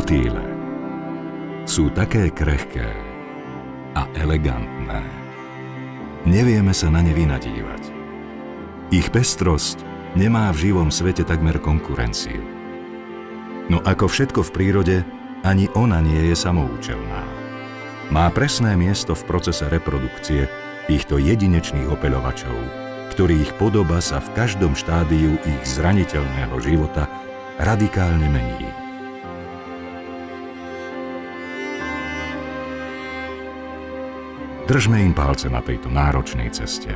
Motýle sú také krehké a elegantné. Nevieme sa na ne vynadívať. Ich pestrosť nemá v živom svete takmer konkurenciu. No ako všetko v prírode, ani ona nie je samoučelná. Má presné miesto v procese reprodukcie týchto jedinečných opeľovačov, ktorých podoba sa v každom štádiu ich zraniteľného života radikálne mení. Držme im palce na tejto náročnej ceste.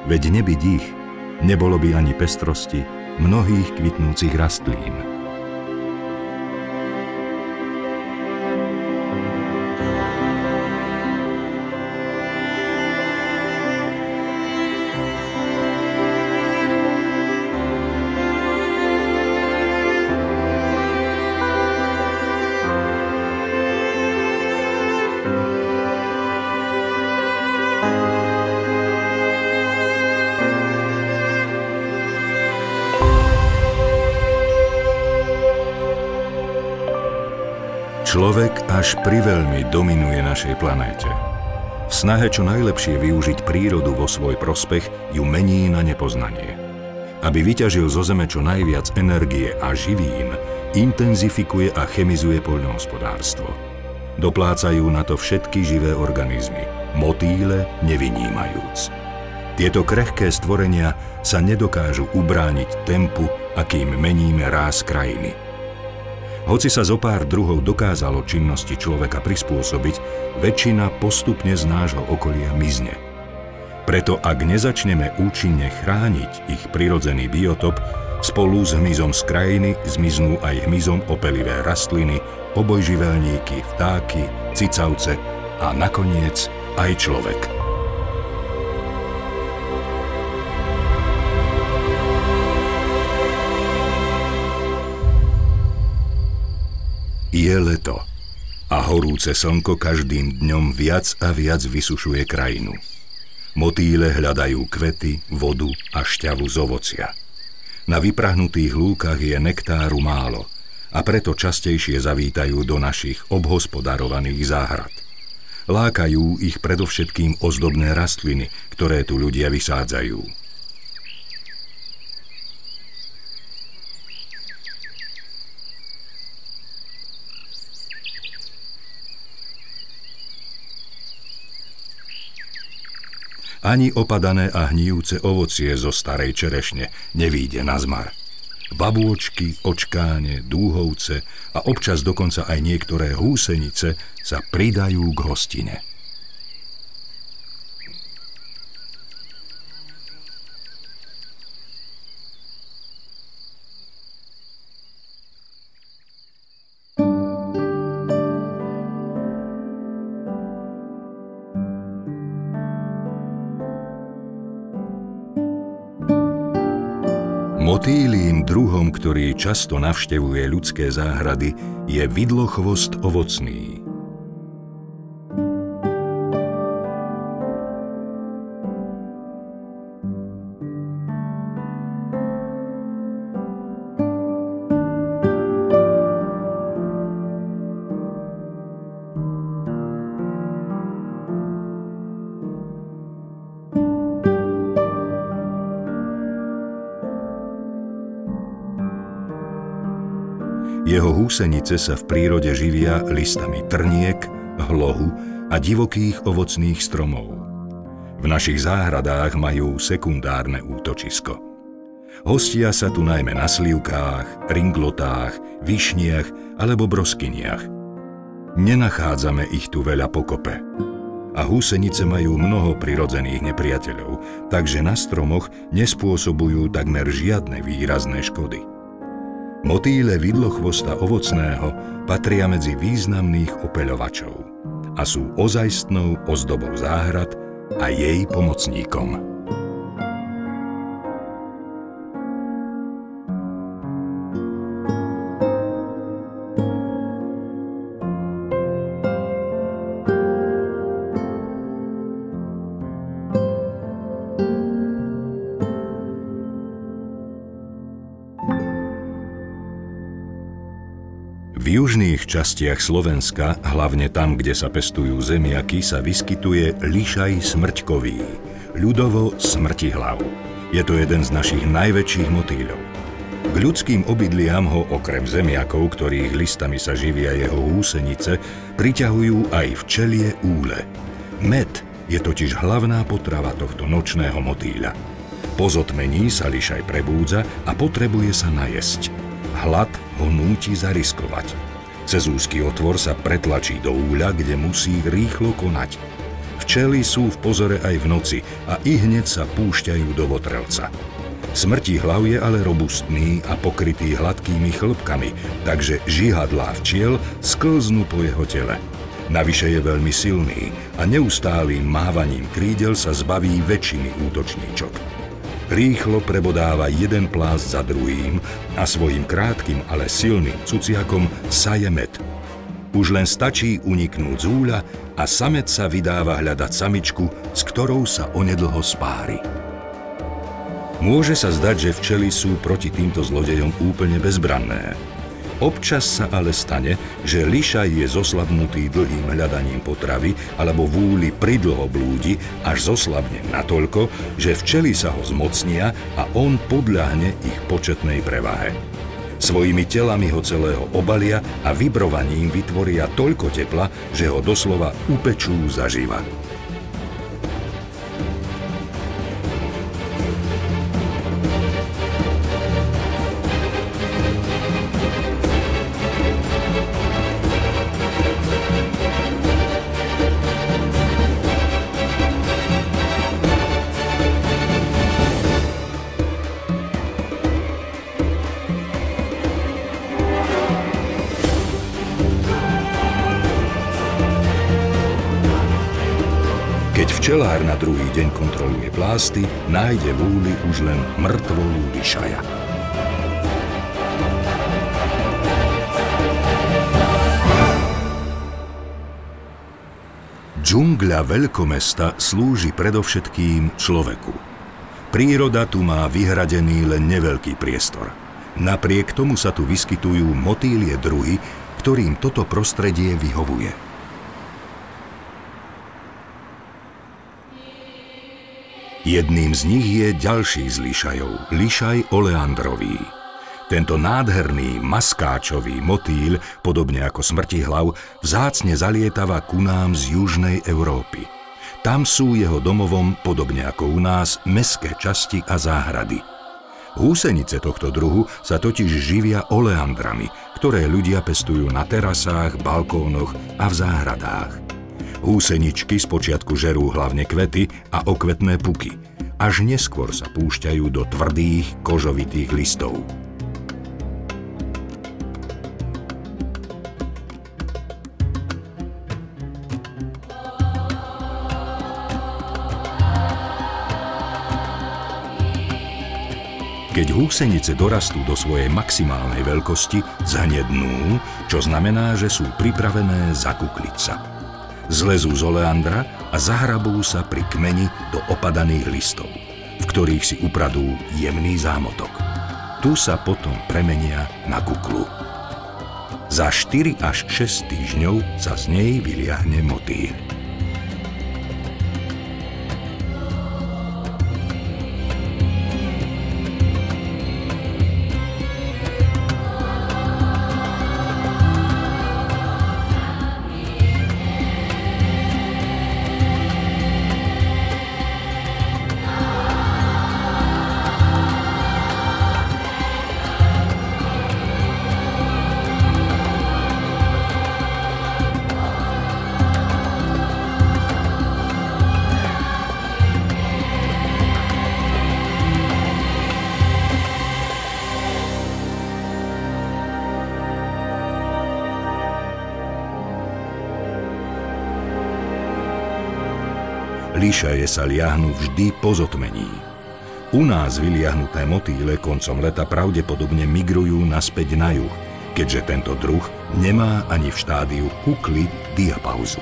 Veď nebyť ich, nebolo by ani pestrosti mnohých kvitnúcich rastlín. Človek až priveľmi dominuje našej planéte. V snahe čo najlepšie využiť prírodu vo svoj prospech ju mení na nepoznanie. Aby vyťažil zo zeme čo najviac energie a živín, intenzifikuje a chemizuje poľnohospodárstvo. Doplácajú na to všetky živé organizmy, motýle nevynímajúc. Tieto krehké stvorenia sa nedokážu ubrániť tempu, akým meníme ráz krajiny. Hoci sa zo pár druhov dokázalo činnosti človeka prispôsobiť, väčšina postupne z nášho okolia mizne. Preto ak nezačneme účinne chrániť ich prirodzený biotop, spolu s hmyzom z krajiny zmiznú aj hmyzom opelivé rastliny, obojživelníky, vtáky, cicavce a nakoniec aj človek. Je leto a horúce slnko každým dňom viac a viac vysušuje krajinu. Motýle hľadajú kvety, vodu a šťavu z ovocia. Na vyprahnutých lúkach je nektáru málo a preto častejšie zavítajú do našich obhospodarovaných záhrad. Lákajú ich predovšetkým ozdobné rastliny, ktoré tu ľudia vysádzajú. Ani opadané a hnijúce ovocie zo starej čerešne nevíde na zmar. Babôčky, očkáne, dúhovce a občas dokonca aj niektoré húsenice sa pridajú k hostine. Motýlím druhom, ktorý často navštevuje ľudské záhrady, je vidlochvost ovocný. Jeho húsenice sa v prírode živia listami trniek, hlohu a divokých ovocných stromov. V našich záhradách majú sekundárne útočisko. Hostia sa tu najmä na slivkách, ringlotách, višniach alebo broskyniach. Nenachádzame ich tu veľa pokope. A húsenice majú mnoho prirodzených nepriateľov, takže na stromoch nespôsobujú takmer žiadne výrazné škody. Motýle vidlochvosta ovocného patria medzi významných opeľovačov a sú ozajstnou ozdobou záhrad a jej pomocníkom. V južných častiach Slovenska, hlavne tam, kde sa pestujú zemiaky, sa vyskytuje lišaj smrťkový, ľudovo smrtihlav. Je to jeden z našich najväčších motýľov. K ľudským obydliam ho okrem zemiakov, ktorých listami sa živia jeho húsenice, priťahujú aj včelie úle. Med je totiž hlavná potrava tohto nočného motýľa. Po zotmení sa lišaj prebúdza a potrebuje sa najesť. Hlad ho núti zariskovať. Cez úzky otvor sa pretlačí do úľa, kde musí rýchlo konať. Včely sú v pozore aj v noci a ihneď sa púšťajú do votrelca. Smrtihlav je ale robustný a pokrytý hladkými chlbkami, takže žihadlá včiel sklznú po jeho tele. Navyše je veľmi silný a neustálým mávaním krídel sa zbaví väčšiny útočníčok. Rýchlo prebodáva jeden plás za druhým a svojim krátkym, ale silným cuciakom saje med. Už len stačí uniknúť z úľa a samec sa vydáva hľadať samičku, s ktorou sa onedlho spári. Môže sa zdať, že včely sú proti týmto zlodejom úplne bezbranné. Občas sa ale stane, že lišaj je zoslabnutý dlhým hľadaním potravy alebo v úli pridlho blúdi, až zoslabne natoľko, že včely sa ho zmocnia a on podľahne ich početnej prevahe. Svojimi telami ho celého obalia a vibrovaním vytvoria toľko tepla, že ho doslova upečú zaživa. Keď včelár na druhý deň kontroluje plásty, nájde v úli už len mŕtvolu lišaja. Džungľa veľkomesta slúži predovšetkým človeku. Príroda tu má vyhradený len neveľký priestor. Napriek tomu sa tu vyskytujú motýlie druhy, ktorým toto prostredie vyhovuje. Jedným z nich je ďalší z lišajov, lišaj oleandrový. Tento nádherný maskáčový motýľ, podobne ako smrtihlav, vzácne zalietava ku nám z južnej Európy. Tam sú jeho domovom, podobne ako u nás, mestské časti a záhrady. Húsenice tohto druhu sa totiž živia oleandrami, ktoré ľudia pestujú na terasách, balkónoch a v záhradách. Húseničky spočiatku žerú hlavne kvety a okvetné puky. Až neskôr sa púšťajú do tvrdých, kožovitých listov. Keď húsenice dorastú do svojej maximálnej veľkosti, zhnednú, čo znamená, že sú pripravené zakukliť sa. Zlezú z oleandra a zahrabú sa pri kmeni do opadaných listov, v ktorých si upradú jemný zámotok. Tu sa potom premenia na kuklu. Za 4 až 6 týždňov sa z nej vyliahne motýľ. Lišaje sa liahnu vždy po zotmení. U nás vyliahnuté motýle koncom leta pravdepodobne migrujú naspäť na juh, keďže tento druh nemá ani v štádiu kukly diapauzu.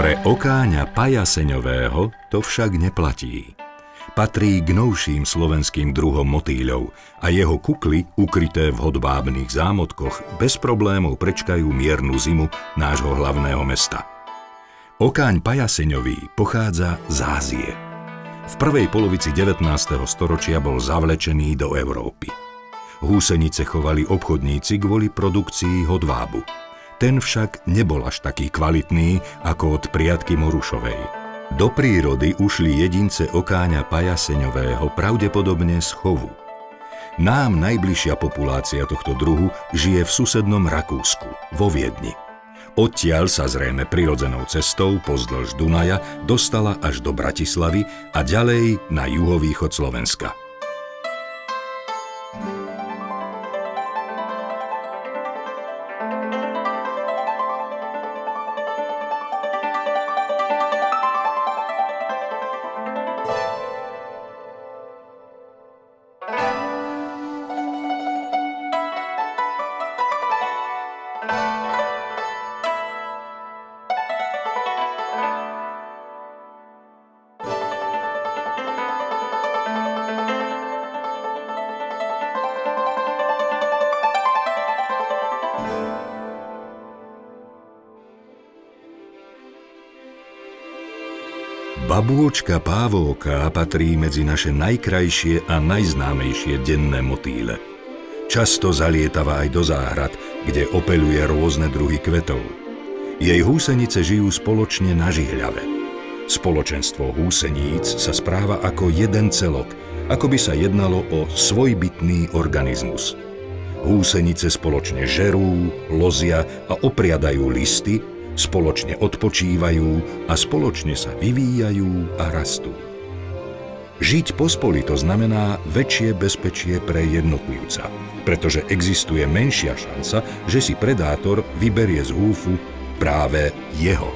Pre okáňa pajaseňového to však neplatí. Patrí k novším slovenským druhom motýľov a jeho kukly, ukryté v hodvábnych zámotkoch, bez problémov prečkajú miernu zimu nášho hlavného mesta. Okáň pajaseňový pochádza z Ázie. V prvej polovici 19. storočia bol zavlečený do Európy. Húsenice chovali obchodníci kvôli produkcii hodvábu. Ten však nebol až taký kvalitný ako od priadky morušovej. Do prírody ušli jedince okáňa pajaseňového pravdepodobne z chovu. Nám najbližšia populácia tohto druhu žije v susednom Rakúsku, vo Viedni. Odtiaľ sa zrejme prirodzenou cestou pozdĺž Dunaja dostala až do Bratislavy a ďalej na juhovýchod Slovenska. Babôčka pávovka patrí medzi naše najkrajšie a najznámejšie denné motýle. Často zalietava aj do záhrad, kde opeľuje rôzne druhy kvetov. Jej húsenice žijú spoločne na žihľave. Spoločenstvo húseníc sa správa ako jeden celok, ako by sa jednalo o svojbytný organizmus. Húsenice spoločne žerú, lozia a opriadajú listy, spoločne odpočívajú a spoločne sa vyvíjajú a rastú. Žiť pospolito znamená väčšie bezpečie pre jednotlivca, pretože existuje menšia šanca, že si predátor vyberie z húfu práve jeho.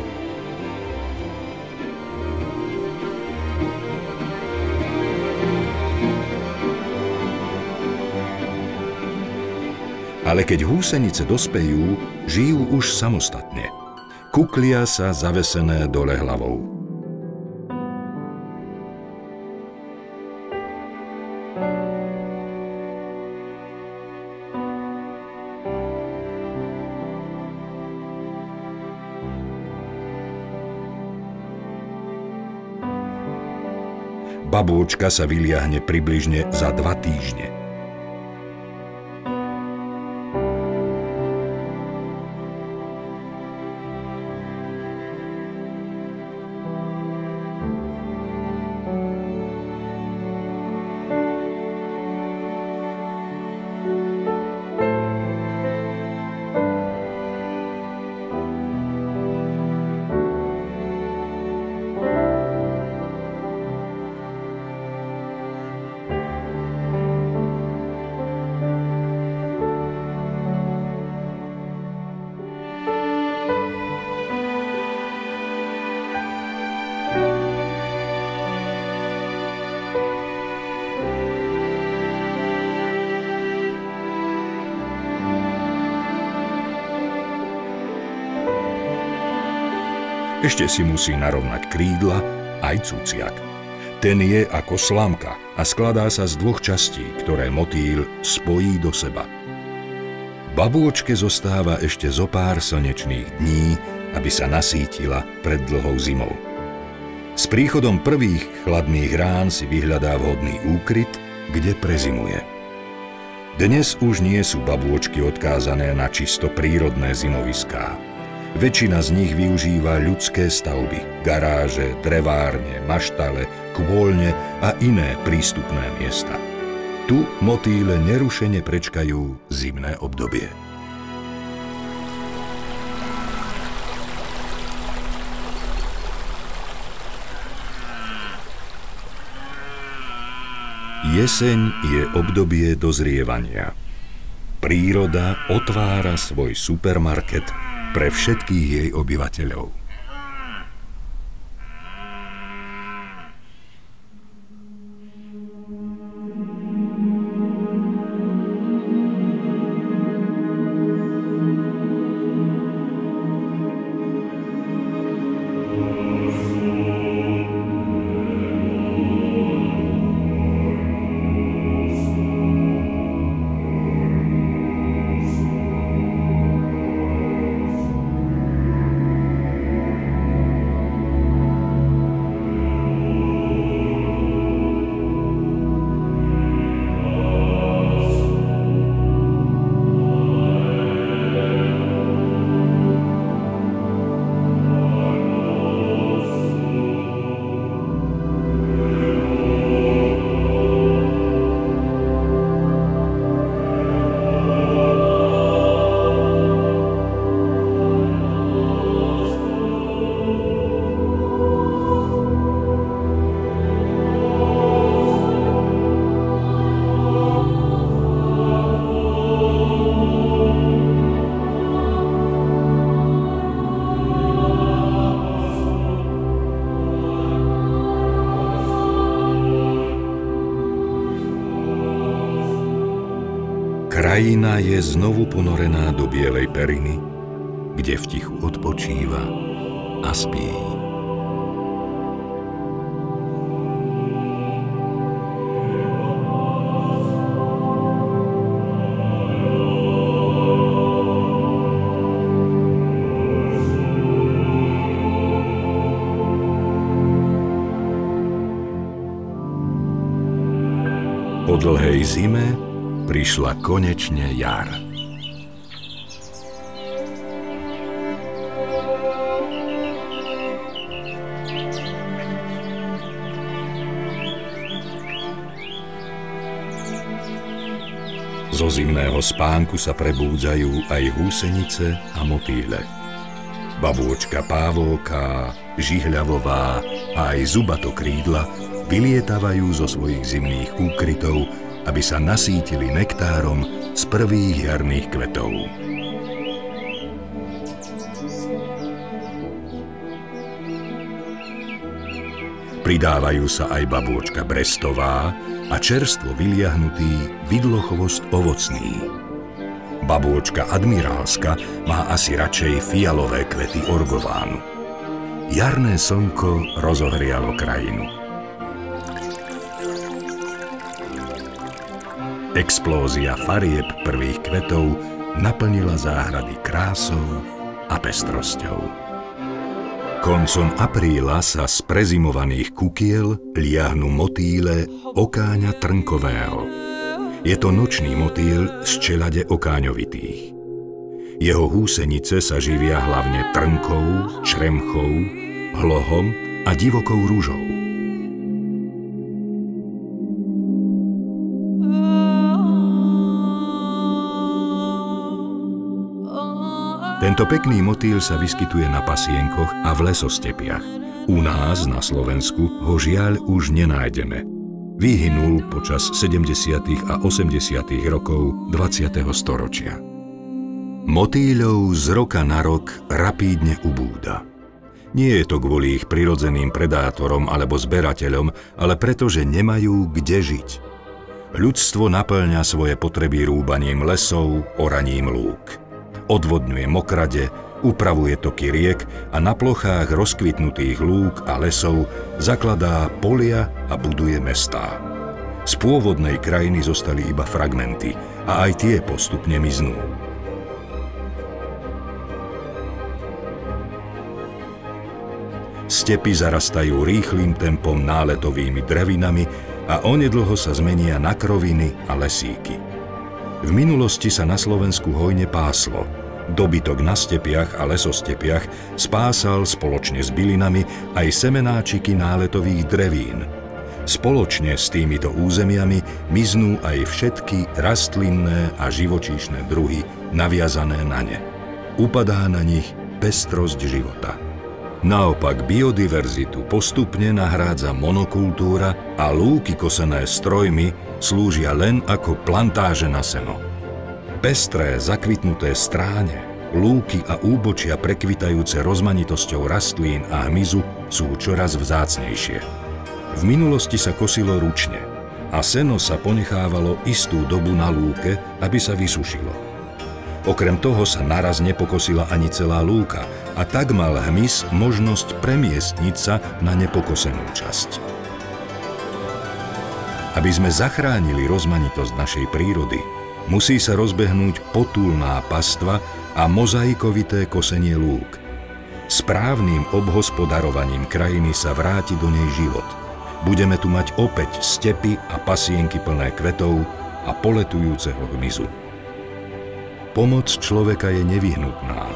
Ale keď húsenice dospejú, žijú už samostatne. Kuklia sa zavesené dole hlavou. Babôčka sa vyliahne približne za 2 týždne. Ešte si musí narovnať krídla aj cuciak. Ten je ako slamka a skladá sa z 2 častí, ktoré motýl spojí do seba. Babôčke zostáva ešte zo pár slnečných dní, aby sa nasítila pred dlhou zimou. S príchodom prvých chladných rán si vyhľadá vhodný úkryt, kde prezimuje. Dnes už nie sú babôčky odkázané na čisto prírodné zimoviská. Väčšina z nich využíva ľudské stavby, garáže, drevárne, maštale, kôľne a iné prístupné miesta. Tu motýle nerušene prečkajú zimné obdobie. Jeseň je obdobie dozrievania. Príroda otvára svoj supermarket pre všetkých jej obyvateľov. Krajina je znovu ponorená do bielej periny, kde v tichu odpočíva a spí. Po dlhej zime prišla konečne jar. Zo zimného spánku sa prebúdzajú aj húsenice a motýle. Babôčka pávovká, žihľavová a aj zubatokrídla vylietavajú zo svojich zimných úkrytov, aby sa nasítili nektárom z prvých jarných kvetov. Pridávajú sa aj babôčka brestová a čerstvo vyliahnutý vidlochvost ovocný. Babôčka admirálska má asi radšej fialové kvety orgovánu. Jarné slnko rozohrialo krajinu. Explózia farieb prvých kvetov naplnila záhrady krásou a pestrosťou. Koncom apríla sa z prezimovaných kukiel liahnu motýle okáňa trnkového. Je to nočný motýl z čelade okáňovitých. Jeho húsenice sa živia hlavne trnkou, čremchou, hlohom a divokou rúžou. Tento pekný motýl sa vyskytuje na pasienkoch a v lesostepiach. U nás na Slovensku ho žiaľ už nenájdeme. Vyhynul počas 70. a 80. rokov 20. storočia. Motýľov z roka na rok rapídne ubúda. Nie je to kvôli ich prirodzeným predátorom alebo zberateľom, ale preto, že nemajú kde žiť. Ľudstvo naplňa svoje potreby rúbaním lesov, oraním lúk. Odvodňuje mokrade, upravuje toky riek a na plochách rozkvitnutých lúk a lesov zakladá polia a buduje mestá. Z pôvodnej krajiny zostali iba fragmenty a aj tie postupne miznú. Stepy zarastajú rýchlym tempom náletovými drevinami a onedlho sa zmenia na kroviny a lesíky. V minulosti sa na Slovensku hojne páslo. Dobytok na stepiach a lesostepiach spásal spoločne s bylinami aj semenáčiky náletových drevín. Spoločne s týmito územiami miznú aj všetky rastlinné a živočíšne druhy naviazané na ne. Upadá na nich pestrosť života. Naopak biodiverzitu postupne nahrádza monokultúra a lúky kosené strojmi slúžia len ako plantáže na seno. Pestré, zakvitnuté stráne, lúky a úbočia prekvitajúce rozmanitosťou rastlín a hmyzu sú čoraz vzácnejšie. V minulosti sa kosilo ručne a seno sa ponechávalo istú dobu na lúke, aby sa vysušilo. Okrem toho sa naraz nepokosila ani celá lúka a tak mal hmyz možnosť premiestniť sa na nepokosenú časť. Aby sme zachránili rozmanitosť našej prírody, musí sa rozbehnúť potulná pastva a mozaikovité kosenie lúk. Správnym obhospodarovaním krajiny sa vráti do nej život. Budeme tu mať opäť stepy a pasienky plné kvetov a poletujúceho hmyzu. Pomoc človeka je nevyhnutná.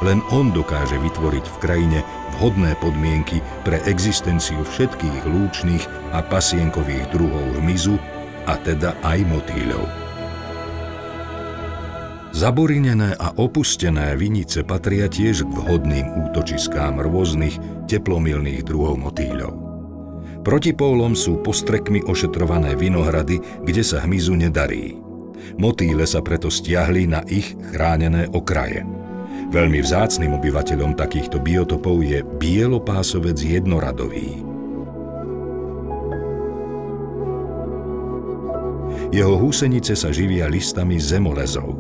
Len on dokáže vytvoriť v krajine vhodné podmienky pre existenciu všetkých lúčnych a pasienkových druhov hmyzu, a teda aj motýľov. Zaburinené a opustené vinice patria tiež k vhodným útočiskám rôznych teplomilných druhov motýľov. Protipólom sú postrekmi ošetrované vinohrady, kde sa hmyzu nedarí. Motýle sa preto stiahli na ich chránené okraje. Veľmi vzácnym obyvateľom takýchto biotopov je bielopásovec jednoradový. Jeho húsenice sa živia listami zemolezov.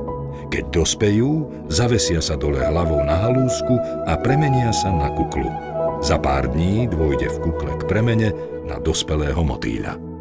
Keď dospejú, zavesia sa dole hlavou na halúsku a premenia sa na kuklu. Za pár dní dôjde v kukle k premene na dospelého motýľa.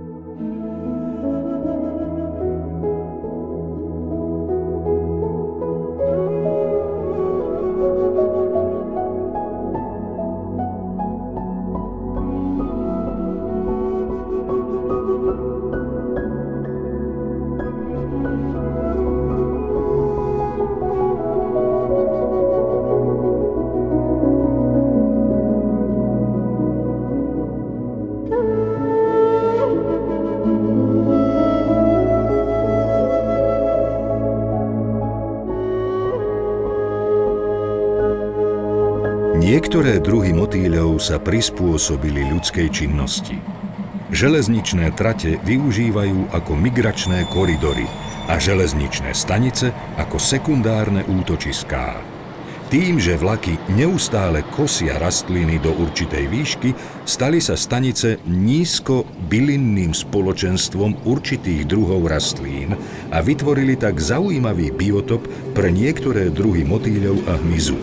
Niektoré druhy motýľov sa prispôsobili ľudskej činnosti. Železničné trate využívajú ako migračné koridory a železničné stanice ako sekundárne útočiská. Tým, že vlaky neustále kosia rastliny do určitej výšky, stali sa stanice nízko-bylinným spoločenstvom určitých druhov rastlín a vytvorili tak zaujímavý biotop pre niektoré druhy motýľov a hmyzu.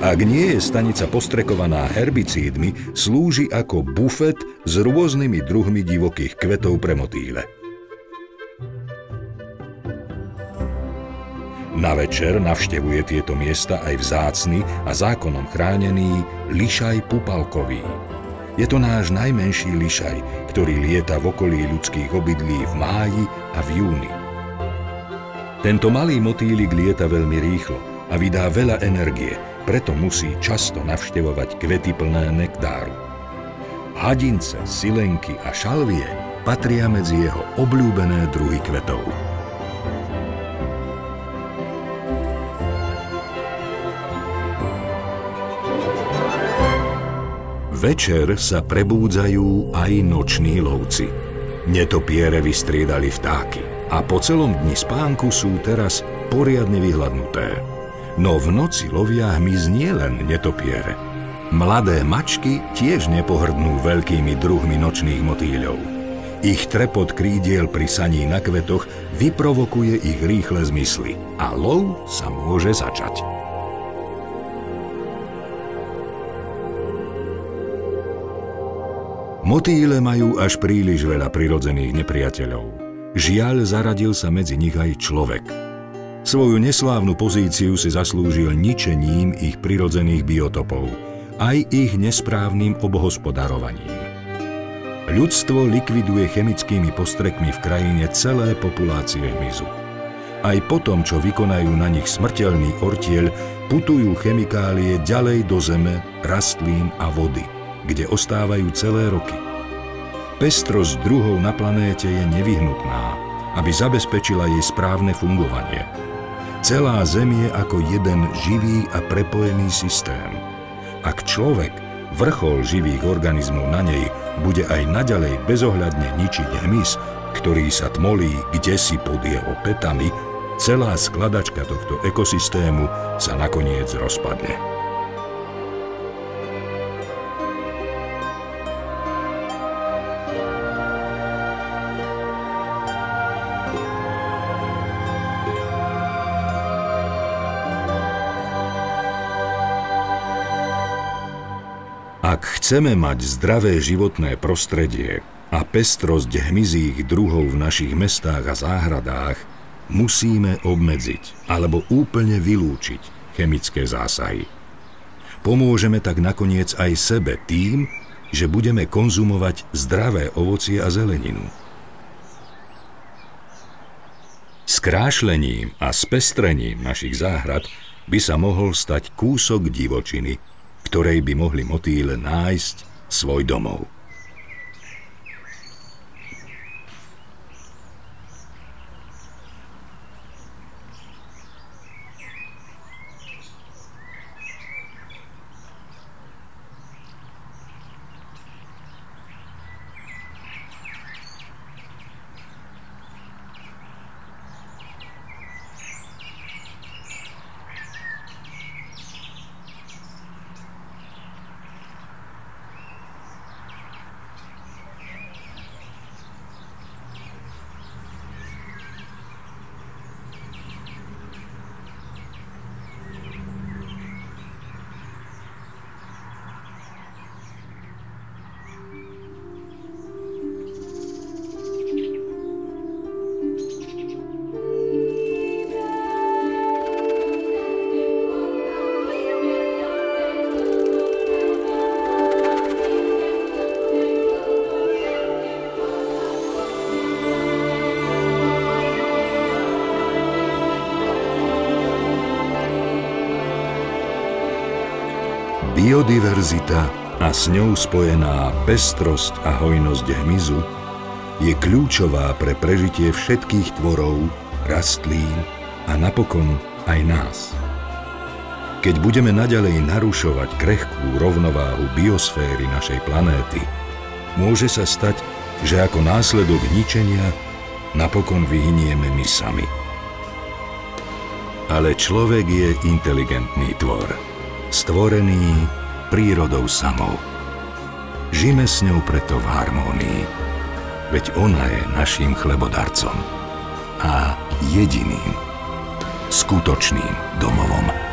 Ak nie je stanica postrekovaná herbicídmi, slúži ako bufet s rôznymi druhmi divokých kvetov pre motýle. Na večer navštevuje tieto miesta aj vzácny a zákonom chránený lišaj pupalkový. Je to náš najmenší lišaj, ktorý lieta v okolí ľudských obydlí v máji a v júni. Tento malý motýlik lieta veľmi rýchlo a vydá veľa energie, preto musí často navštevovať kvety plné nektáru. Hadince, silenky a šalvie patria medzi jeho obľúbené druhy kvetov. Večer sa prebúdzajú aj noční lovci. Netopiere vystriedali vtáky a po celom dni spánku sú teraz poriadne vyhladnuté. No v noci lovia hmyz nielen netopiere. Mladé mačky tiež nepohrdnú veľkými druhmi nočných motýľov. Ich trepot krídiel pri saní na kvetoch vyprovokuje ich rýchle zmysly a lov sa môže začať. Motýle majú až príliš veľa prirodzených nepriateľov. Žiaľ, zaradil sa medzi nich aj človek. Svoju neslávnu pozíciu si zaslúžil ničením ich prirodzených biotopov, aj ich nesprávnym obhospodarovaním. Ľudstvo likviduje chemickými postrekmi v krajine celé populácie hmyzu. Aj potom, čo vykonajú na nich smrteľný ortieľ, putujú chemikálie ďalej do zeme, rastlín a vody, kde ostávajú celé roky. Pestrosť druhov na planéte je nevyhnutná, aby zabezpečila jej správne fungovanie. Celá Zem je ako jeden živý a prepojený systém. Ak človek, vrchol živých organizmov na nej, bude aj naďalej bezohľadne ničiť hmyz, ktorý sa tmolí kdesi pod jeho pätami, celá skladačka tohto ekosystému sa nakoniec rozpadne. Ak chceme mať zdravé životné prostredie a pestrosť hmyzích druhov v našich mestách a záhradách, musíme obmedziť alebo úplne vylúčiť chemické zásahy. Pomôžeme tak nakoniec aj sebe tým, že budeme konzumovať zdravé ovocie a zeleninu. Skrášlením a spestrením našich záhrad by sa mohol stať kúsok divočiny, ktorej by mohli motýle nájsť svoj domov. Biodiverzita a s ňou spojená pestrosť a hojnosť hmyzu je kľúčová pre prežitie všetkých tvorov, rastlín a napokon aj nás. Keď budeme naďalej narušovať krehkú rovnováhu biosféry našej planéty, môže sa stať, že ako následok ničenia napokon vyhynieme my sami. Ale človek je inteligentný tvor, stvorený prírodou samou. Žime s ňou preto v harmónii, veď ona je naším chlebodarcom a jediným skutočným domovom.